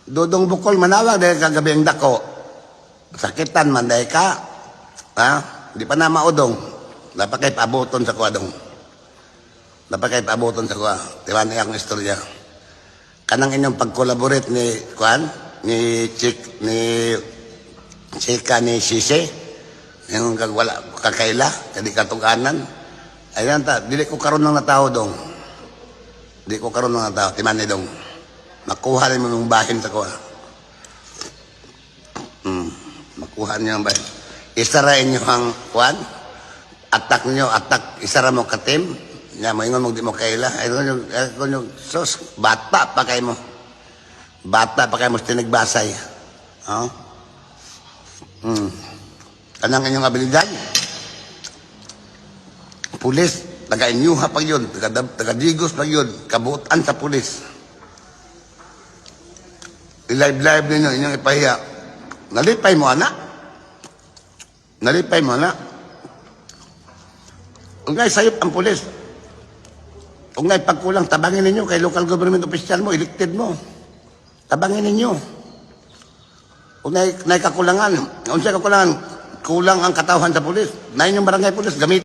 Dudong Bukol manawag dahil kagabi ang dako. Sakitan man dahil ka. Ha? Di pa na maudong. Dapat kayo paabuton sa kuwa dong. Dapat kayo paabuton sa kuwa. Diba na yung istorya. Kanang inyong pag-collaborate ni Kuan, ni Chika ni Sise, yung wala kakaila, kadi katuganan. Ayun ta, dili ko karon ng natao dong. Di ko karon ng natao, timan ni dong. Makuha rin mo yung bahin sa kuha. Makuha niyo ang bahin. Isarain niyo ang Kuan, atak niyo, isara mo katim. Nga mo ingon mo di mo kaila. Ayun yung sus, bata pa kayo mo. Bata pa kayo mo tinigbasay. Oh? Kanang inyong abilidad. Pulis, taga-inyuha pa yun, taga-digos pa yun, kabuutan sa pulis. I-live ninyo, inyong ipahiya. Nalipay mo, anak. Nalipay mo, anak. Kung ngay sayop ang pulis, kung ngay pagkulang, tabangin ninyo kay local government official mo, elected mo. Tabangin ninyo. Kung ngay kakulangan, kung siya kakulangan, kulang ang katauhan sa pulis. Na inyong barangay pulis, gamit.